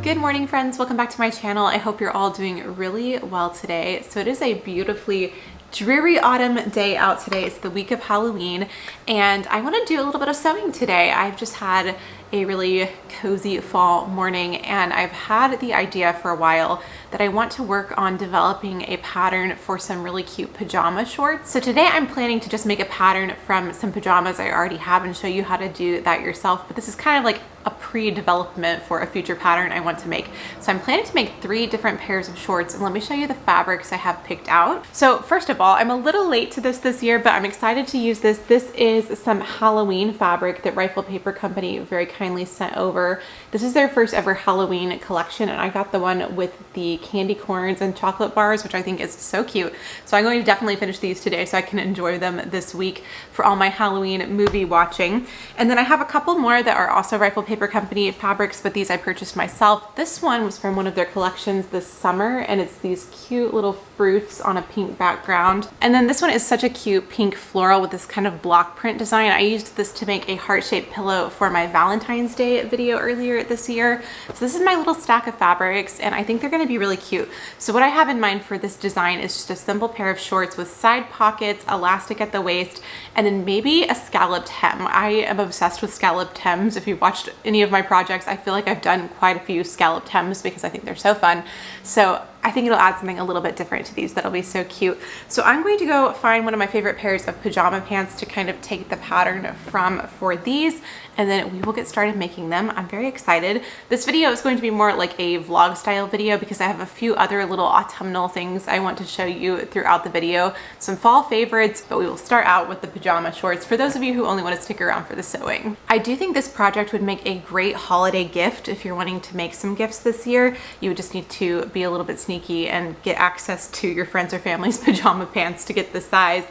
Good morning, friends. Welcome back to my channel. I hope you're all doing really well today. So it is a beautifully dreary autumn day out today. It's the week of Halloween, and I want to do a little bit of sewing today. I've just had a really cozy fall morning, and I've had the idea for a while that I want to work on developing a pattern for some really cute pajama shorts. So today I'm planning to just make a pattern from some pajamas I already have and show you how to do that yourself. But this is kind of like a pre-development for a future pattern I want to make. So I'm planning to make 3 different pairs of shorts, and let me show you the fabrics I have picked out. So first of all, I'm a little late to this year, but I'm excited to use this. This is some Halloween fabric that Rifle Paper Company very kindly sent over. This is their first ever Halloween collection, and I got the one with the candy corns and chocolate bars, which I think is so cute. So I'm going to definitely finish these today so I can enjoy them this week for all my Halloween movie watching. And then I have a couple more that are also Rifle Paper Company fabrics, but these I purchased myself. This one was from one of their collections this summer, and it's these cute little fruits on a pink background. And then this one is such a cute pink floral with this kind of block print design. I used this to make a heart-shaped pillow for my Valentine's Day video earlier this year. So this is my little stack of fabrics, and I think they're going to be really cute. So what I have in mind for this design is just a simple pair of shorts with side pockets, elastic at the waist, and then maybe a scalloped hem. I am obsessed with scalloped hems. If you've watched any of my projects, I feel like I've done quite a few scalloped hems because I think they're so fun. So I think it'll add something a little bit different to these that'll be so cute. So I'm going to go find one of my favorite pairs of pajama pants to kind of take the pattern from for these, and then we will get started making them. I'm very excited. This video is going to be more like a vlog style video because I have a few other little autumnal things I want to show you throughout the video. Some fall favorites, but we will start out with the pajama shorts for those of you who only want to stick around for the sewing. I do think this project would make a great holiday gift if you're wanting to make some gifts this year. You would just need to be a little bit sneaky and get access to your friends or family's pajama pants to get the size.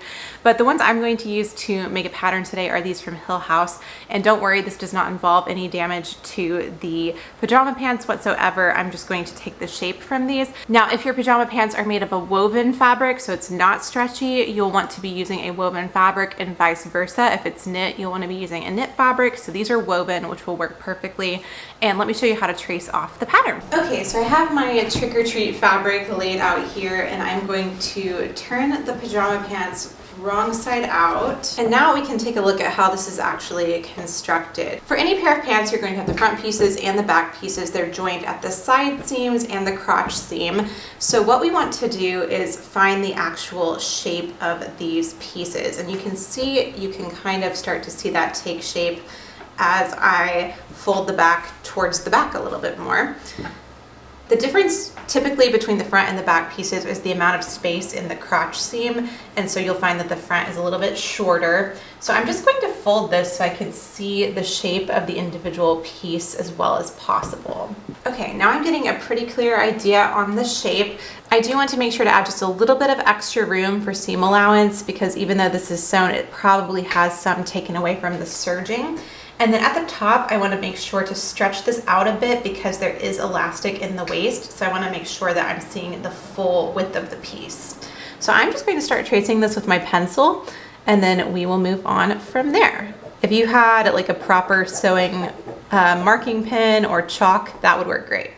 But the ones I'm going to use to make a pattern today are these from Hill House. And don't worry, this does not involve any damage to the pajama pants whatsoever. I'm just going to take the shape from these. Now, if your pajama pants are made of a woven fabric, so it's not stretchy, you'll want to be using a woven fabric, and vice versa. If it's knit, you'll want to be using a knit fabric. So these are woven, which will work perfectly. And let me show you how to trace off the pattern. Okay, so I have my trick or treat fabric laid out here, and I'm going to turn the pajama pants wrong side out. And now we can take a look at how this is actually constructed. For any pair of pants, you're going to have the front pieces and the back pieces. They're joined at the side seams and the crotch seam. So what we want to do is find the actual shape of these pieces. And you can see, you can kind of start to see that take shape as I fold the back towards the back a little bit more. The difference typically between the front and the back pieces is the amount of space in the crotch seam, and so you'll find that the front is a little bit shorter. So I'm just going to fold this so I can see the shape of the individual piece as well as possible. Okay, now I'm getting a pretty clear idea on the shape. I do want to make sure to add just a little bit of extra room for seam allowance because even though this is sewn, it probably has some taken away from the serging. And then at the top, I want to make sure to stretch this out a bit because there is elastic in the waist. So I want to make sure that I'm seeing the full width of the piece. So I'm just going to start tracing this with my pencil, and then we will move on from there. If you had like a proper sewing marking pen or chalk, that would work great.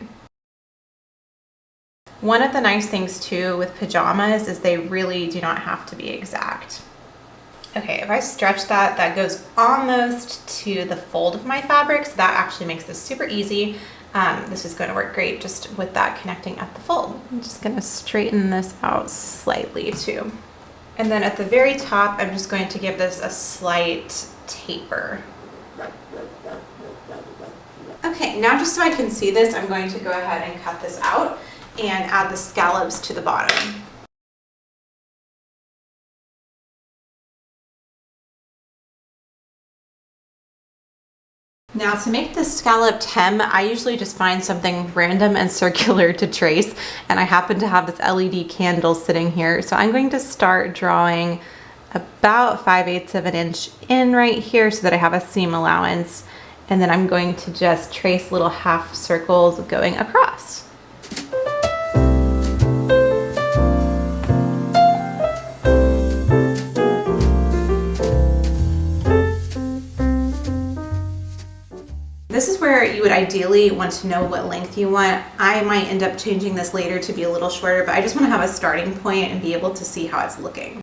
One of the nice things too with pajamas is they really do not have to be exact. Okay, if I stretch that, that goes almost to the fold of my fabric, so that actually makes this super easy. This is going to work great just with that connecting at the fold. I'm just going to straighten this out slightly too. And then at the very top, I'm just going to give this a slight taper. Okay, now just so I can see this, I'm going to go ahead and cut this out and add the scallops to the bottom. Now to make this scalloped hem, I usually just find something random and circular to trace, and I happen to have this LED candle sitting here. So I'm going to start drawing about 5/8 of an inch in right here so that I have a seam allowance, and then I'm going to just trace little half circles going across. this is where you would ideally want to know what length you want. I might end up changing this later to be a little shorter, but I just want to have a starting point and be able to see how it's looking.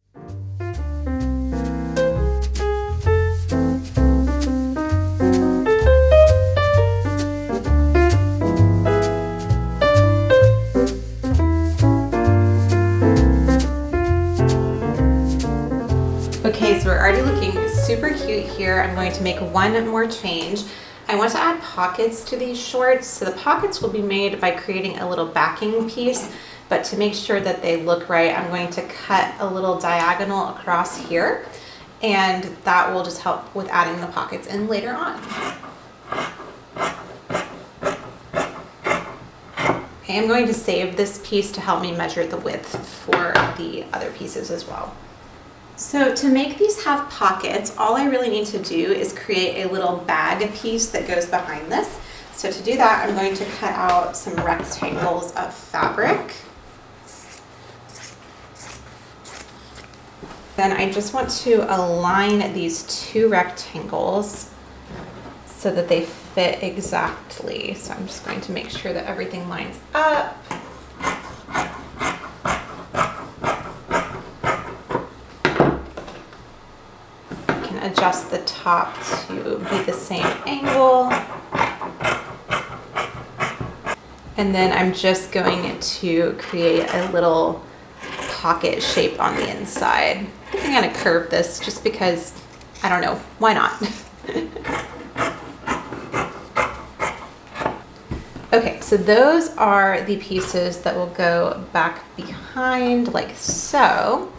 Okay, so we're already looking super cute here. I'm going to make one more change. I want to add pockets to these shorts. So the pockets will be made by creating a little backing piece, but to make sure that they look right, I'm going to cut a little diagonal across here, and that will just help with adding the pockets in later on. I am going to save this piece to help me measure the width for the other pieces as well. So to make these have pockets, all I really need to do is create a little bag piece that goes behind this. So to do that, I'm going to cut out some rectangles of fabric. Then I just want to align these two rectangles so that they fit exactly. So I'm just going to make sure that everything lines up. Adjust the top to be the same angle. And then I'm just going to create a little pocket shape on the inside. I think I'm going to curve this just because, I don't know, why not? Okay, so those are the pieces that will go back behind like so.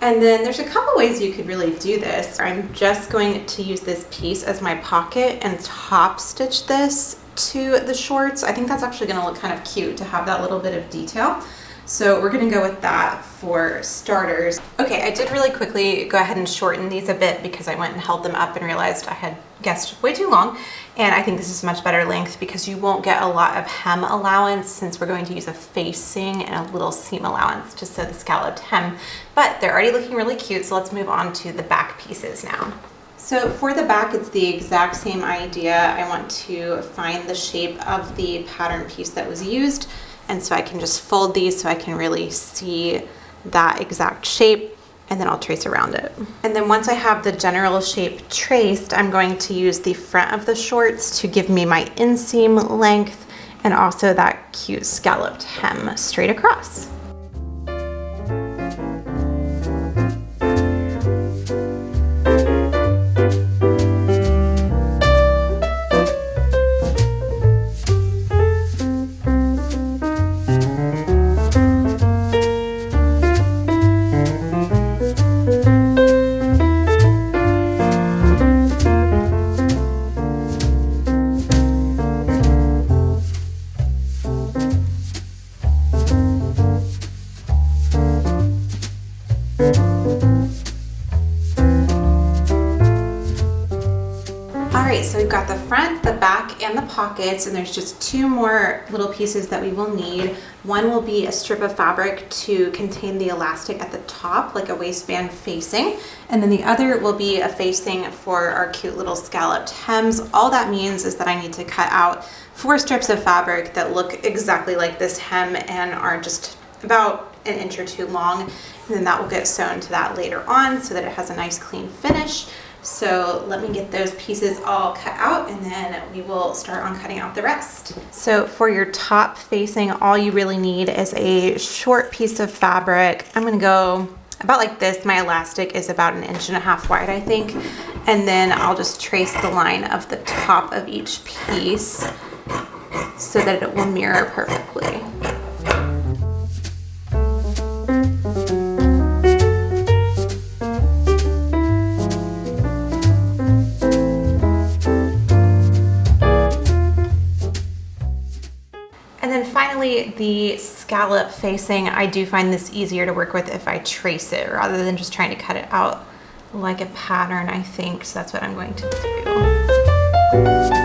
And then there's a couple ways you could really do this. I'm just going to use this piece as my pocket and top stitch this to the shorts. I think that's actually going to look kind of cute to have that little bit of detail. So we're going to go with that for starters. Okay, I did really quickly go ahead and shorten these a bit because I went and held them up and realized I had guessed way too long. And I think this is much better length because you won't get a lot of hem allowance since we're going to use a facing and a little seam allowance to sew the scalloped hem. But they're already looking really cute, so let's move on to the back pieces now. So for the back, it's the exact same idea. I want to find the shape of the pattern piece that was used. And so I can just fold these so I can really see that exact shape, and then I'll trace around it. And then once I have the general shape traced, I'm going to use the front of the shorts to give me my inseam length and also that cute scalloped hem straight across. So we've got the front, the back, and the pockets, and there's just two more little pieces that we will need. One will be a strip of fabric to contain the elastic at the top, like a waistband facing, and then the other will be a facing for our cute little scalloped hems. All that means is that I need to cut out 4 strips of fabric that look exactly like this hem and are just about an inch or 2 long, and then that will get sewn to that later on so that it has a nice clean finish. So let me get those pieces all cut out and then we will start on cutting out the rest. So for your top facing, all you really need is a short piece of fabric. I'm gonna go about like this. My elastic is about 1.5 inches wide, I think. And then I'll just trace the line of the top of each piece so that it will mirror perfectly. And then finally, the scallop facing, I do find this easier to work with if I trace it rather than just trying to cut it out like a pattern, I think. So that's what I'm going to do.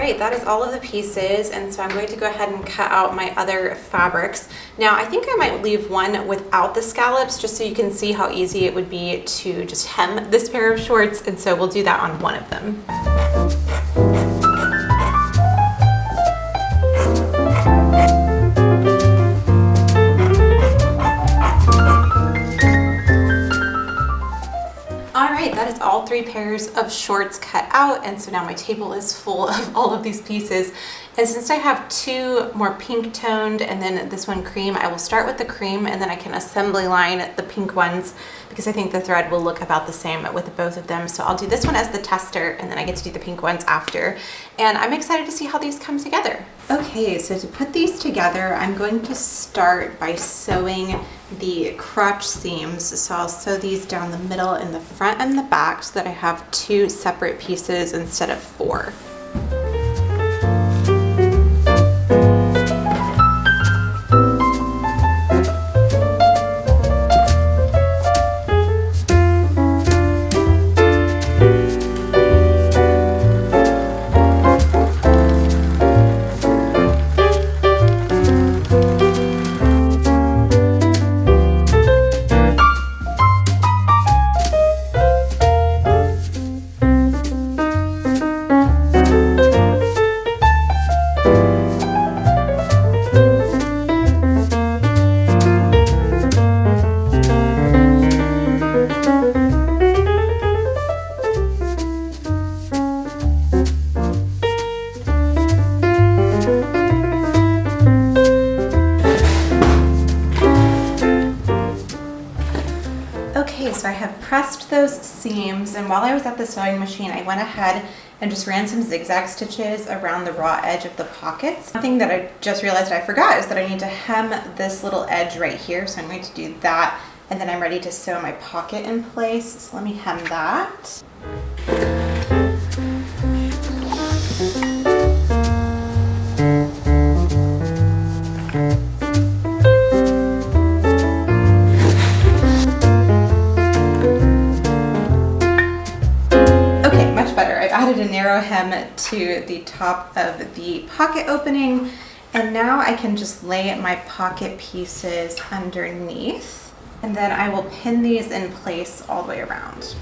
right, that is all of the pieces, and so I'm going to go ahead and cut out my other fabrics. Now, I think I might leave one without the scallops just so you can see how easy it would be to just hem this pair of shorts, and so we'll do that on one of them. That is all 3 pairs of shorts cut out, and so now my table is full of all of these pieces. And since I have 2 more pink toned and then this one cream, I will start with the cream and then I can assembly line the pink ones because I think the thread will look about the same with both of them. So I'll do this one as the tester and then I get to do the pink ones after. And I'm excited to see how these come together. Okay, so to put these together, I'm going to start by sewing the crotch seams. So I'll sew these down the middle in the front and the back so that I have 2 separate pieces instead of 4. So I have pressed those seams, and while I was at the sewing machine, I went ahead and just ran some zigzag stitches around the raw edge of the pockets. One thing that I just realized I forgot is that I need to hem this little edge right here, so I'm going to do that, and then I'm ready to sew my pocket in place. So let me hem that. Added a narrow hem to the top of the pocket opening, and now I can just lay my pocket pieces underneath, and then I will pin these in place all the way around.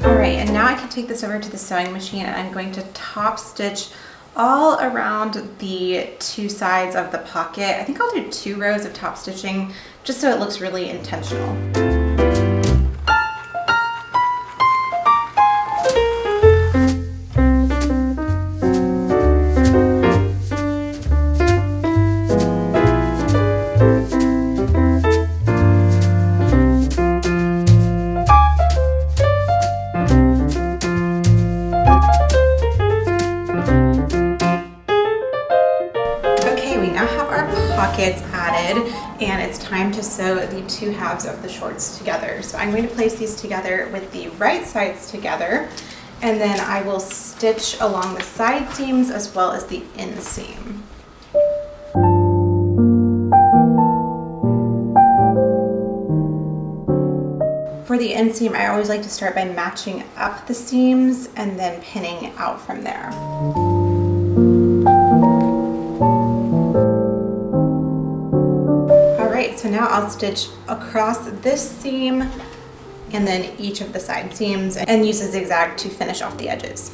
Alright, and now I can take this over to the sewing machine and I'm going to top stitch all around the 2 sides of the pocket. I think I'll do 2 rows of top stitching just so it looks really intentional. Pockets added, and it's time to sew the 2 halves of the shorts together. So I'm going to place these together with the right sides together, and then I will stitch along the side seams as well as the inseam. For the inseam, I always like to start by matching up the seams and then pinning out from there. So now I'll stitch across this seam and then each of the side seams and use a zigzag to finish off the edges.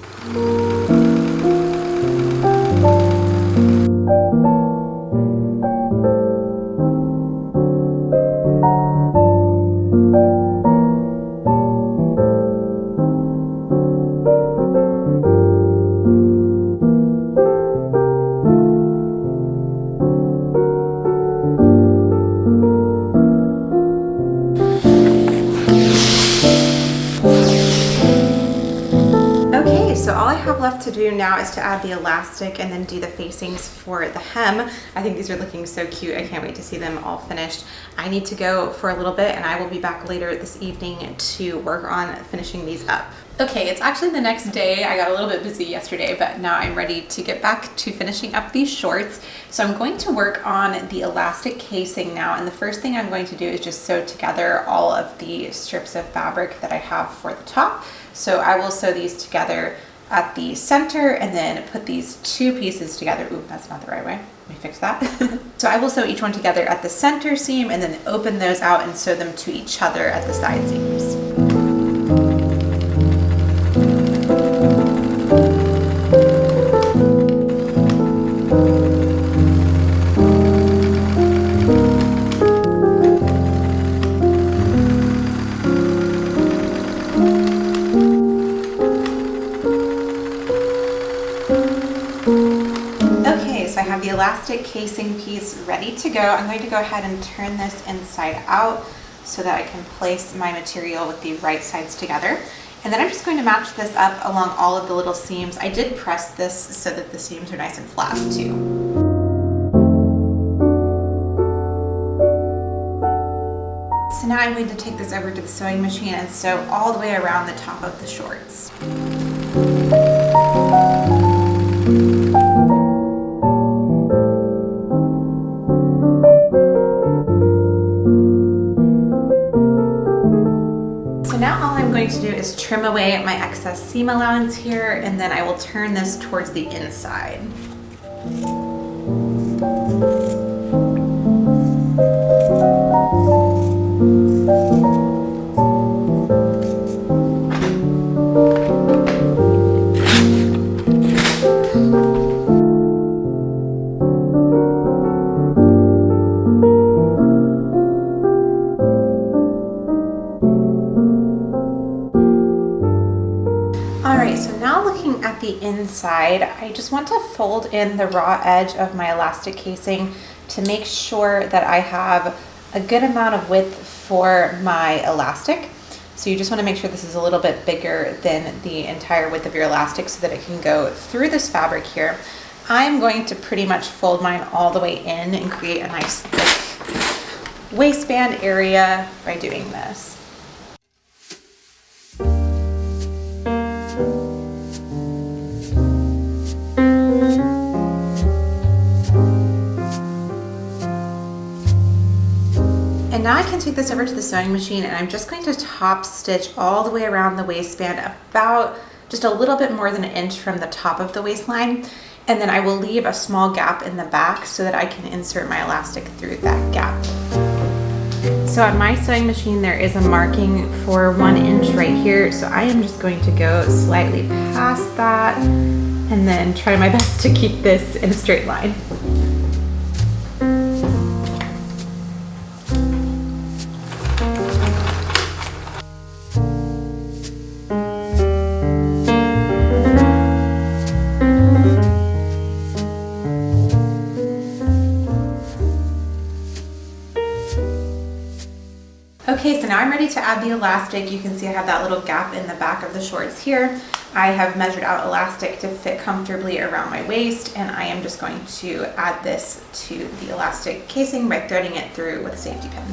So all I have left to do now is to add the elastic and then do the facings for the hem. I think these are looking so cute. I can't wait to see them all finished. I need to go for a little bit and I will be back later this evening to work on finishing these up. Okay, it's actually the next day. I got a little bit busy yesterday, but now I'm ready to get back to finishing up these shorts. So I'm going to work on the elastic casing now, and the first thing I'm going to do is just sew together all of the strips of fabric that I have for the top. So I will sew these together at the center and then put these two pieces together. Ooh, that's not the right way. Let me fix that. So I will sew each one together at the center seam and then open those out and sew them to each other at the side seams. So I have the elastic casing piece ready to go. I'm going to go ahead and turn this inside out so that I can place my material with the right sides together. And then I'm just going to match this up along all of the little seams. I did press this so that the seams are nice and flat too. So now I'm going to take this over to the sewing machine and sew all the way around the top of the shorts. So now all I'm going to do is trim away my excess seam allowance here, and then I will turn this towards the inside. Alright, so now looking at the inside, I just want to fold in the raw edge of my elastic casing to make sure that I have a good amount of width for my elastic. So you just want to make sure this is a little bit bigger than the entire width of your elastic so that it can go through this fabric here. I'm going to pretty much fold mine all the way in and create a nice thick waistband area by doing this. And now I can take this over to the sewing machine, and I'm just going to top stitch all the way around the waistband, about just a little bit more than an inch from the top of the waistline. And then I will leave a small gap in the back so that I can insert my elastic through that gap. So on my sewing machine, there is a marking for 1 inch right here. So I am just going to go slightly past that and then try my best to keep this in a straight line. Okay, so now I'm ready to add the elastic. You can see I have that little gap in the back of the shorts here. I have measured out elastic to fit comfortably around my waist, and I am just going to add this to the elastic casing by threading it through with a safety pin.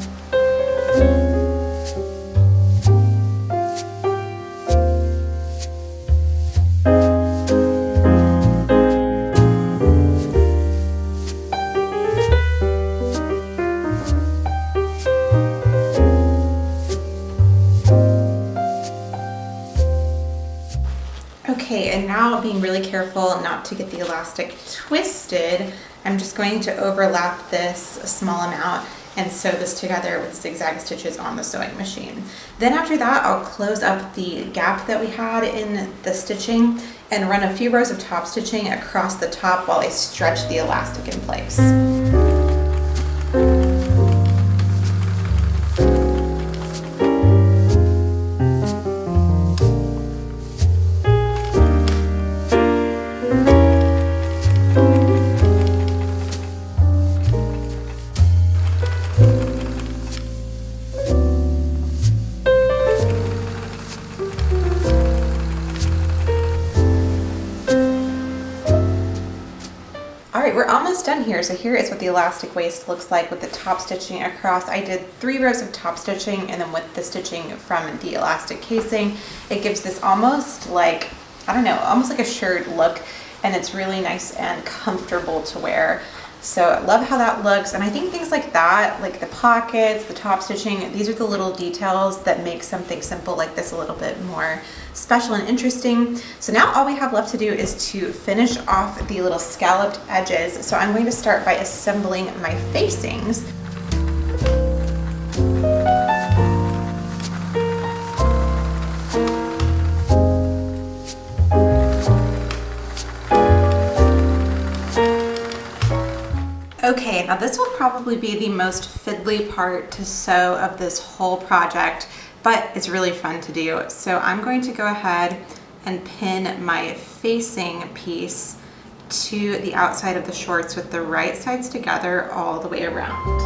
Okay, and now being really careful not to get the elastic twisted, I'm just going to overlap this a small amount and sew this together with zigzag stitches on the sewing machine. Then after that, I'll close up the gap that we had in the stitching and run a few rows of top stitching across the top while I stretch the elastic in place. almost done here. So here is what the elastic waist looks like with the top stitching across. I did 3 rows of top stitching, and then with the stitching from the elastic casing, it gives this almost like, I don't know, almost like a shirt look, and it's really nice and comfortable to wear. So I love how that looks, and I think things like that, like the pockets, the top stitching, these are the little details that make something simple like this a little bit more special and interesting. So now all we have left to do is to finish off the little scalloped edges. So I'm going to start by assembling my facings. Okay, now this will probably be the most fiddly part to sew of this whole project, but it's really fun to do. So I'm going to go ahead and pin my facing piece to the outside of the shorts with the right sides together all the way around.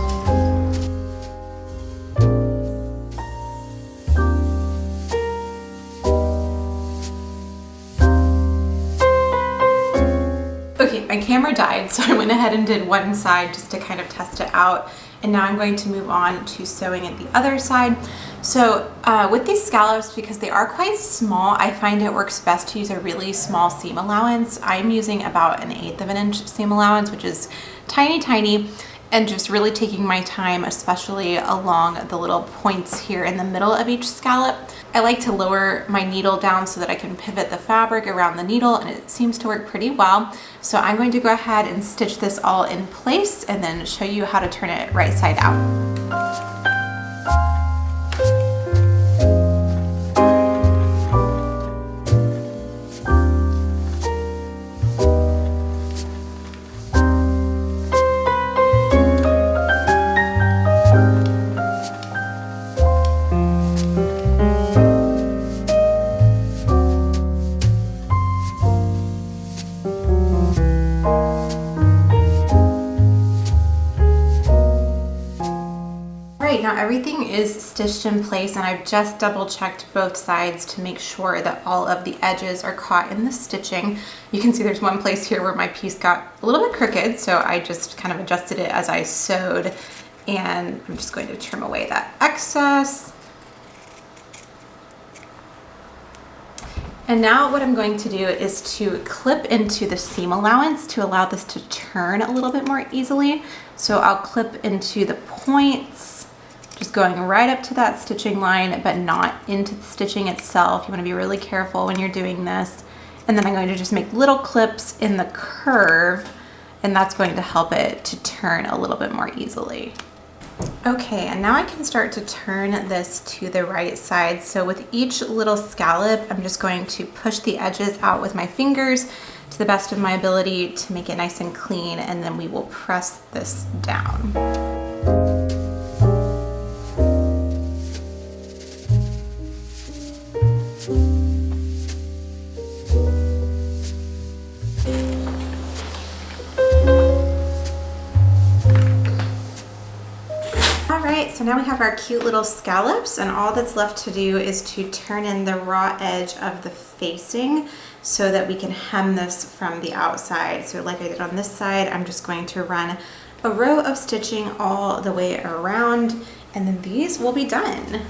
Okay, my camera died, so I went ahead and did one side just to kind of test it out. And now I'm going to move on to sewing at the other side. So with these scallops, because they are quite small, I find it works best to use a really small seam allowance. I'm using about 1/8 of an inch seam allowance, which is tiny, tiny. And just really taking my time, especially along the little points here in the middle of each scallop. I like to lower my needle down so that I can pivot the fabric around the needle, and it seems to work pretty well. So I'm going to go ahead and stitch this all in place and then show you how to turn it right side out. Now everything is stitched in place, and I've just double checked both sides to make sure that all of the edges are caught in the stitching. You can see there's one place here where my piece got a little bit crooked, so I just kind of adjusted it as I sewed, and I'm just going to trim away that excess. And now what I'm going to do is to clip into the seam allowance to allow this to turn a little bit more easily. So I'll clip into the points, just going right up to that stitching line, but not into the stitching itself. You want to be really careful when you're doing this. And then I'm going to just make little clips in the curve, and that's going to help it to turn a little bit more easily. Okay, and now I can start to turn this to the right side. So with each little scallop, I'm just going to push the edges out with my fingers to the best of my ability to make it nice and clean, and then we will press this down. So now we have our cute little scallops, and all that's left to do is to turn in the raw edge of the facing so that we can hem this from the outside. So like I did on this side, I'm just going to run a row of stitching all the way around, and then these will be done.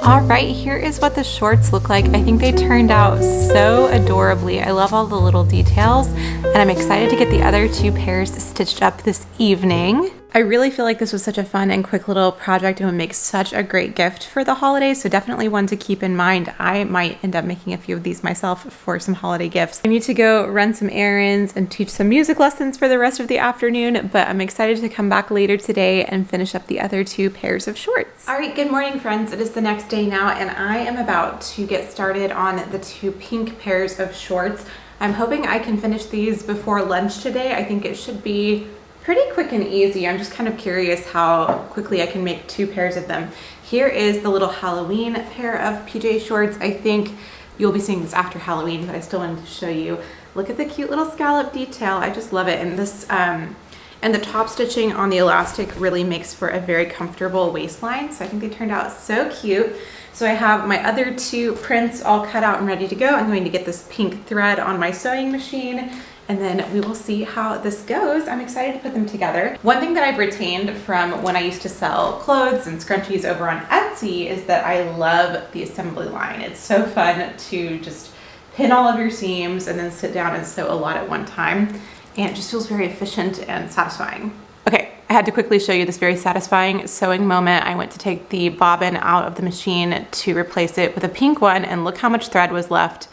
All right, here is what the shorts look like. I think they turned out so adorably. I love all the little details, and I'm excited to get the other 2 pairs stitched up this evening. I really feel like this was such a fun and quick little project and would make such a great gift for the holidays, so definitely one to keep in mind. I might end up making a few of these myself for some holiday gifts. I need to go run some errands and teach some music lessons for the rest of the afternoon, but I'm excited to come back later today and finish up the other 2 pairs of shorts. All right, good morning, friends. It is the next day now, and I am about to get started on the 2 pink pairs of shorts. I'm hoping I can finish these before lunch today. I think it should be pretty quick and easy. I'm just kind of curious how quickly I can make 2 pairs of them. Here is the little Halloween pair of PJ shorts. I think you'll be seeing this after Halloween, but I still wanted to show you. Look at the cute little scallop detail. I just love it. And this, and the top stitching on the elastic really makes for a very comfortable waistline. So I think they turned out so cute. So I have my other two prints all cut out and ready to go. I'm going to get this pink thread on my sewing machine, and then we will see how this goes. I'm excited to put them together. One thing that I've retained from when I used to sell clothes and scrunchies over on Etsy is that I love the assembly line. It's so fun to just pin all of your seams and then sit down and sew a lot at one time. And it just feels very efficient and satisfying. Okay, I had to quickly show you this very satisfying sewing moment. I went to take the bobbin out of the machine to replace it with a pink one, and look how much thread was left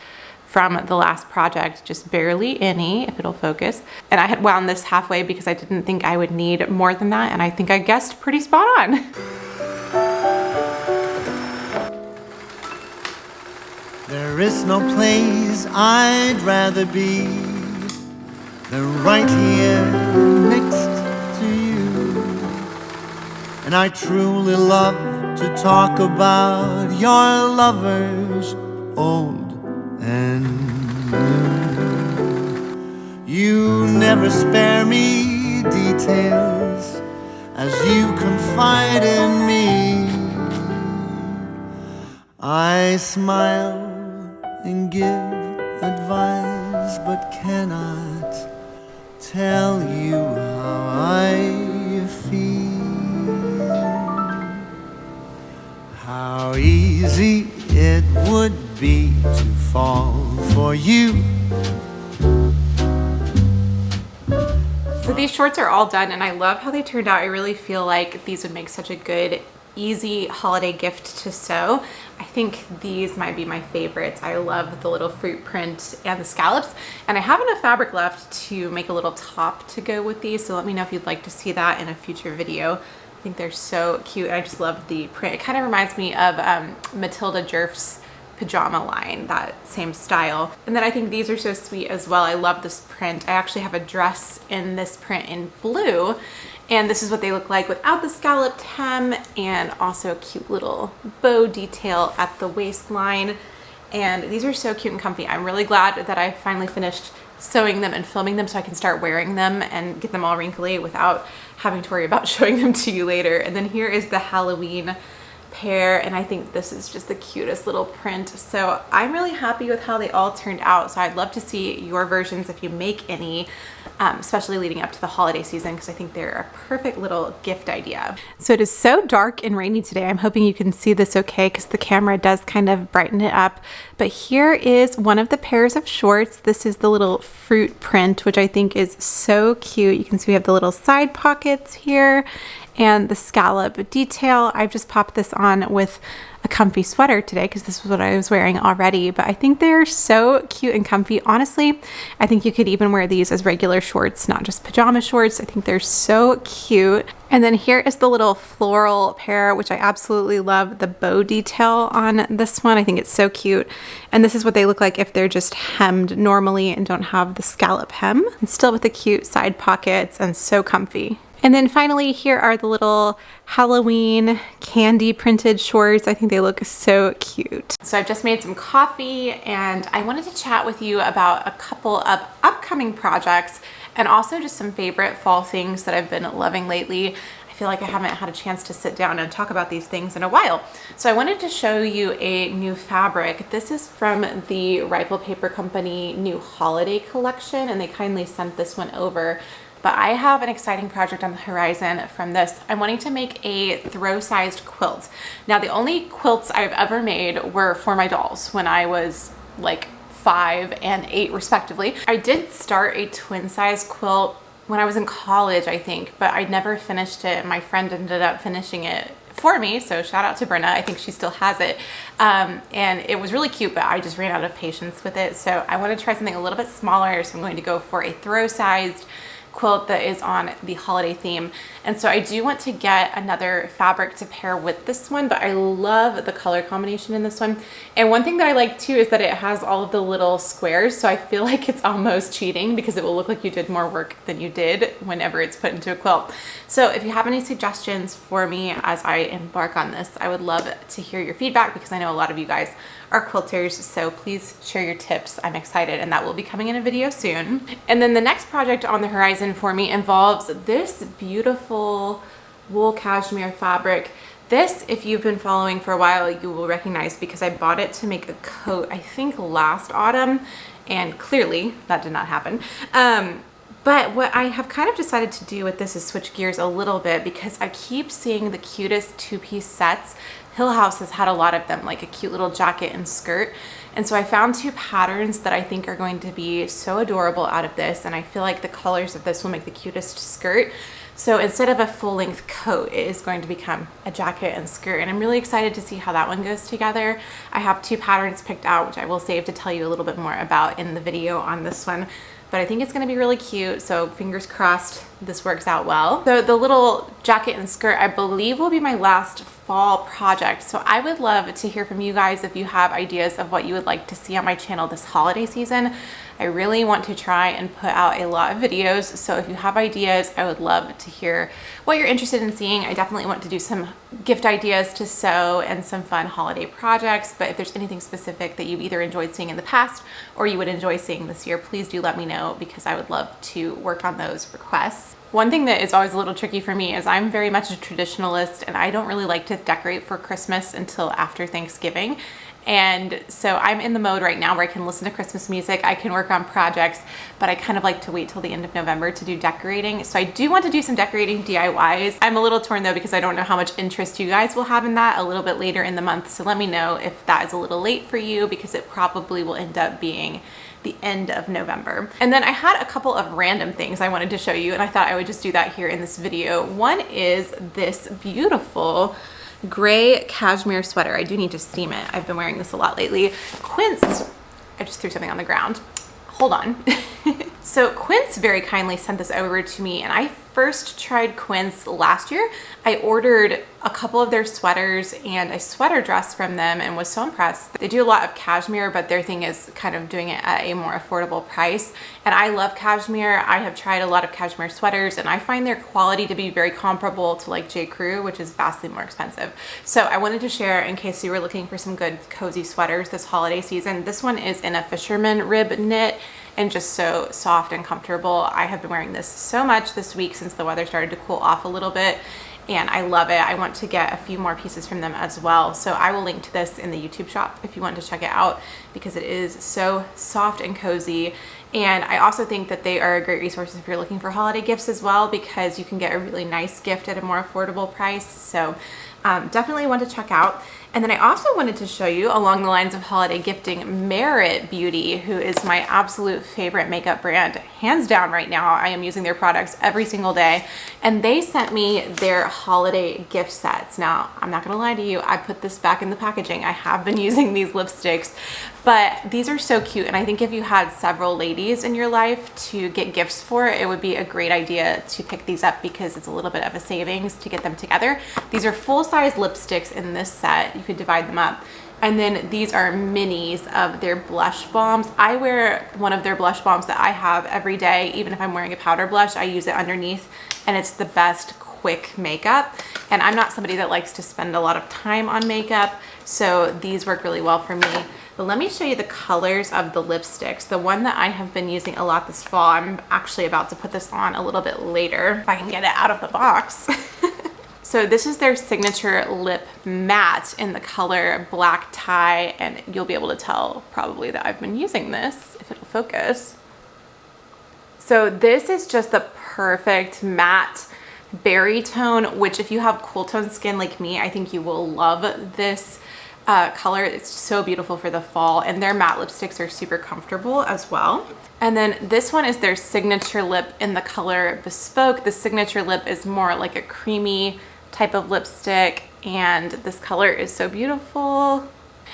from the last project, just barely any, if it'll focus. And I had wound this halfway because I didn't think I would need more than that, and I think I guessed pretty spot on. There is no place I'd rather be than right here next to you. And I truly love to talk about your lovers, old and new. You never spare me details as you confide in me. I smile and give advice, but cannot tell you how I feel. How easy it would be to fall for you. So these shorts are all done, and I love how they turned out. I really feel like these would make such a good, easy holiday gift to sew. I think these might be my favorites. I love the little fruit print and the scallops, and I have enough fabric left to make a little top to go with these, so let me know if you'd like to see that in a future video. I think they're so cute. I just love the print. It kind of reminds me of Matilda Jerf's pajama line, that same style. And then I think these are so sweet as well. I love this print. I actually have a dress in this print in blue, and this is what they look like without the scalloped hem, and also a cute little bow detail at the waistline. And these are so cute and comfy. I'm really glad that I finally finished sewing them and filming them so I can start wearing them and get them all wrinkly without having to worry about showing them to you later. And then here is the Halloween pair, and I think this is just the cutest little print. So I'm really happy with how they all turned out. So I'd love to see your versions if you make any, especially leading up to the holiday season, because I think they're a perfect little gift idea. So it is so dark and rainy today. I'm hoping you can see this okay, because the camera does kind of brighten it up. But here is one of the pairs of shorts. This is the little fruit print, which I think is so cute. You can see we have the little side pockets here and the scallop detail. I've just popped this on with a comfy sweater today because this was what I was wearing already, but I think they're so cute and comfy. Honestly, I think you could even wear these as regular shorts, not just pajama shorts. I think they're so cute. And then here is the little floral pair, which I absolutely love the bow detail on this one. I think it's so cute. And this is what they look like if they're just hemmed normally and don't have the scallop hem, and still with the cute side pockets, and so comfy. And then finally, here are the little Halloween candy printed shorts. I think they look so cute. So I've just made some coffee, and I wanted to chat with you about a couple of upcoming projects and also just some favorite fall things that I've been loving lately. I feel like I haven't had a chance to sit down and talk about these things in a while. So I wanted to show you a new fabric. This is from the Rifle Paper Company new holiday collection, and they kindly sent this one over. But I have an exciting project on the horizon from this. I'm wanting to make a throw-sized quilt. Now, the only quilts I've ever made were for my dolls when I was like 5 and 8 respectively. I did start a twin-size quilt when I was in college, I think, but I never finished it. My friend ended up finishing it for me, so shout out to Brenna. I think she still has it. And it was really cute, but I just ran out of patience with it. So I want to try something a little bit smaller, so I'm going to go for a throw-sized quilt that is on the holiday theme. And so I do want to get another fabric to pair with this one, but I love the color combination in this one. And one thing that I like too is that it has all of the little squares, so I feel like it's almost cheating because it will look like you did more work than you did whenever it's put into a quilt. So if you have any suggestions for me as I embark on this, I would love to hear your feedback because I know a lot of you guys are quilters, so please share your tips. I'm excited, and that will be coming in a video soon. And then the next project on the horizon for me involves this beautiful wool cashmere fabric. This, if you've been following for a while, you will recognize because I bought it to make a coat, I think last autumn, and clearly that did not happen. But what I have kind of decided to do with this is switch gears a little bit because I keep seeing the cutest two-piece sets. Hill House has had a lot of them, like a cute little jacket and skirt. And so I found two patterns that I think are going to be so adorable out of this. And I feel like the colors of this will make the cutest skirt. So instead of a full-length coat, it is going to become a jacket and skirt. And I'm really excited to see how that one goes together. I have two patterns picked out, which I will save to tell you a little bit more about in the video on this one. But I think it's gonna be really cute, so fingers crossed this works out well. So the little jacket and skirt, I believe, will be my last fall project. So I would love to hear from you guys if you have ideas of what you would like to see on my channel this holiday season. I really want to try and put out a lot of videos, so if you have ideas, I would love to hear what you're interested in seeing. I definitely want to do some gift ideas to sew and some fun holiday projects, but if there's anything specific that you've either enjoyed seeing in the past or you would enjoy seeing this year, please do let me know because I would love to work on those requests. One thing that is always a little tricky for me is I'm very much a traditionalist and I don't really like to decorate for Christmas until after Thanksgiving. And so I'm in the mode right now where I can listen to Christmas music, I can work on projects, but I kind of like to wait till the end of November to do decorating. So I do want to do some decorating DIYs. I'm a little torn though because I don't know how much interest you guys will have in that a little bit later in the month. So let me know if that is a little late for you because it probably will end up being the end of November. And then I had a couple of random things I wanted to show you and I thought I would just do that here in this video. One is this beautiful gray cashmere sweater. I do need to steam it. I've been wearing this a lot lately. Quince, I just threw something on the ground. Hold on. So Quince very kindly sent this over to me and I first tried Quince last year. I ordered a couple of their sweaters and a sweater dress from them and was so impressed. They do a lot of cashmere, but their thing is kind of doing it at a more affordable price. And I love cashmere. I have tried a lot of cashmere sweaters and I find their quality to be very comparable to like J. Crew, which is vastly more expensive. So I wanted to share in case you were looking for some good cozy sweaters this holiday season. This one is in a fisherman rib knit and just so soft and comfortable. I have been wearing this so much this week since the weather started to cool off a little bit and I love it. I want to get a few more pieces from them as well. So I will link to this in the YouTube shop if you want to check it out because it is so soft and cozy. And I also think that they are a great resource if you're looking for holiday gifts as well because you can get a really nice gift at a more affordable price. So definitely want to check out. And then I also wanted to show you along the lines of holiday gifting, Merit Beauty, who is my absolute favorite makeup brand, hands down right now. I am using their products every single day. And they sent me their holiday gift sets. Now, I'm not gonna lie to you, I put this back in the packaging. I have been using these lipsticks, but these are so cute. And I think if you had several ladies in your life to get gifts for, it would be a great idea to pick these up because it's a little bit of a savings to get them together. These are full-size lipsticks in this set. You could divide them up. And then these are minis of their blush bombs. I wear one of their blush bombs that I have every day. Even if I'm wearing a powder blush, I use it underneath and it's the best quick makeup. And I'm not somebody that likes to spend a lot of time on makeup, so these work really well for me. But let me show you the colors of the lipsticks. The one that I have been using a lot this fall, I'm actually about to put this on a little bit later if I can get it out of the box. So this is their signature lip matte in the color Black Tie, and you'll be able to tell probably that I've been using this if it'll focus. So this is just the perfect matte berry tone, which if you have cool tone skin like me, I think you will love this color. It's so beautiful for the fall, and their matte lipsticks are super comfortable as well. And then this one is their signature lip in the color Bespoke. The signature lip is more like a creamy type of lipstick, and this color is so beautiful.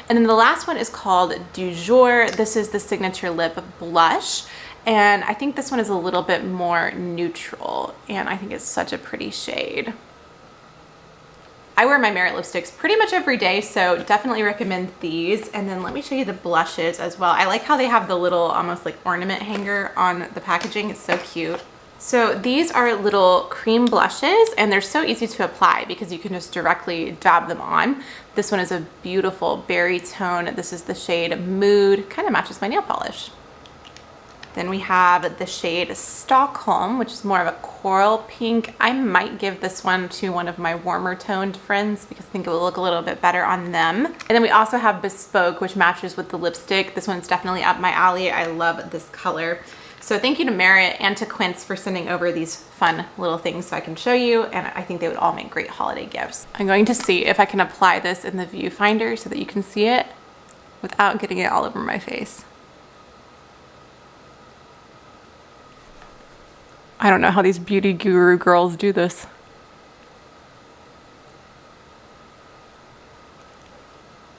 And then the last one is called Du Jour. This is the signature lip blush, And I think this one is a little bit more neutral, and I think it's such a pretty shade. I wear my Merit lipsticks pretty much every day, so definitely recommend these. And then let me show you the blushes as well. I like how they have the little almost like ornament hanger on the packaging. It's so cute. So these are little cream blushes, and they're so easy to apply because you can just directly dab them on. This one is a beautiful berry tone. This is the shade Mood, kind of matches my nail polish. Then we have the shade Stockholm, which is more of a coral pink. I might give this one to one of my warmer toned friends because I think it will look a little bit better on them. And then we also have Bespoke, which matches with the lipstick. This one's definitely up my alley. I love this color. So thank you to Merit and to Quince for sending over these fun little things so I can show you, and I think they would all make great holiday gifts. I'm going to see if I can apply this in the viewfinder so that you can see it without getting it all over my face. I don't know how these beauty guru girls do this.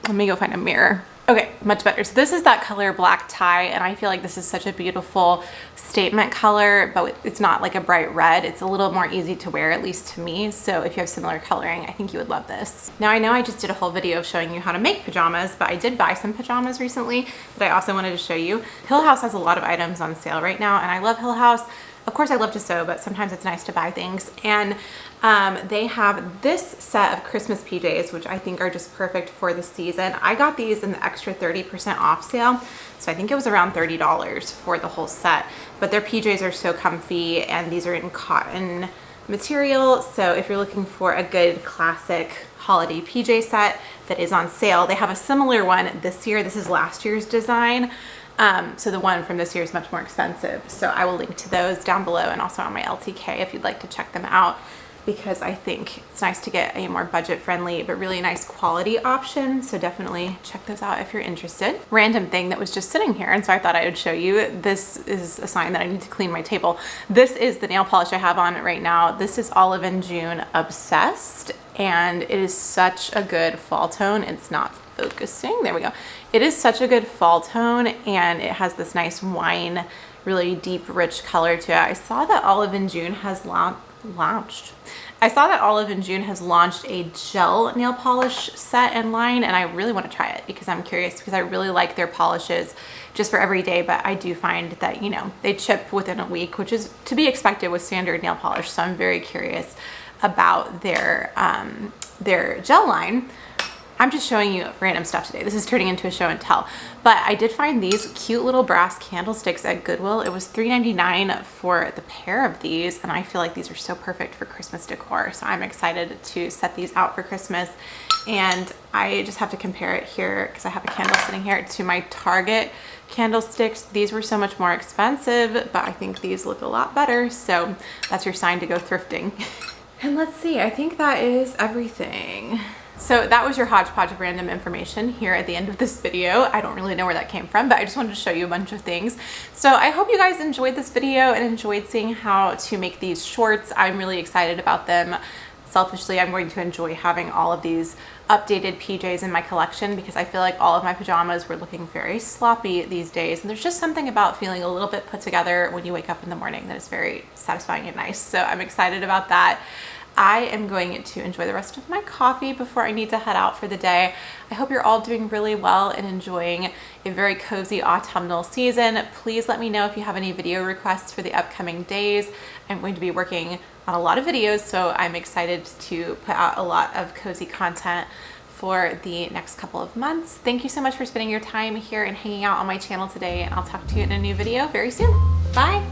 Let me go find a mirror. Okay, much better. So this is that color Black Tie, and I feel like this is such a beautiful statement color, but it's not like a bright red. It's a little more easy to wear, at least to me. So if you have similar coloring, I think you would love this. Now I know I just did a whole video showing you how to make pajamas, but I did buy some pajamas recently that I also wanted to show you. Hill House has a lot of items on sale right now, and I love Hill House. Of course, I love to sew, but sometimes it's nice to buy things. And they have this set of Christmas PJs, which I think are just perfect for the season. I got these in the extra 30% off sale. So I think it was around $30 for the whole set. But their PJs are so comfy, and these are in cotton material. So if you're looking for a good classic holiday PJ set that is on sale, they have a similar one this year. This is last year's design. So the one from this year is much more expensive. So I will link to those down below and also on my LTK if you'd like to check them out, because I think it's nice to get a more budget friendly but really nice quality option. So definitely check those out if you're interested. Random thing that was just sitting here, and so I thought I would show you. This is a sign that I need to clean my table. This is the nail polish I have on right now. This is Olive and June Obsessed, and it is such a good fall tone. It's not focusing. There we go. It is such a good fall tone, and it has this nice wine, really deep, rich color to it. I saw that Olive and June has launched a gel nail polish set and line, and I really want to try it because I'm curious, because I really like their polishes just for every day, but I do find that, you know, they chip within a week, which is to be expected with standard nail polish. So I'm very curious about their gel line. I'm just showing you random stuff today. This is turning into a show and tell. But I did find these cute little brass candlesticks at Goodwill. It was $3.99 for the pair of these, and I feel like these are so perfect for Christmas decor. So I'm excited to set these out for Christmas. And I just have to compare it here, because I have a candle sitting here, to my Target candlesticks. These were so much more expensive, but I think these look a lot better. So that's your sign to go thrifting. And let's see, I think that is everything. So that was your hodgepodge of random information here at the end of this video. I don't really know where that came from, but I just wanted to show you a bunch of things. So I hope you guys enjoyed this video and enjoyed seeing how to make these shorts. I'm really excited about them. Selfishly, I'm going to enjoy having all of these updated PJs in my collection, because I feel like all of my pajamas were looking very sloppy these days. And there's just something about feeling a little bit put together when you wake up in the morning that is very satisfying and nice. So I'm excited about that. I am going to enjoy the rest of my coffee before I need to head out for the day. I hope you're all doing really well and enjoying a very cozy autumnal season. Please let me know if you have any video requests for the upcoming days. I'm going to be working on a lot of videos, so I'm excited to put out a lot of cozy content for the next couple of months. Thank you so much for spending your time here and hanging out on my channel today, and I'll talk to you in a new video very soon. Bye.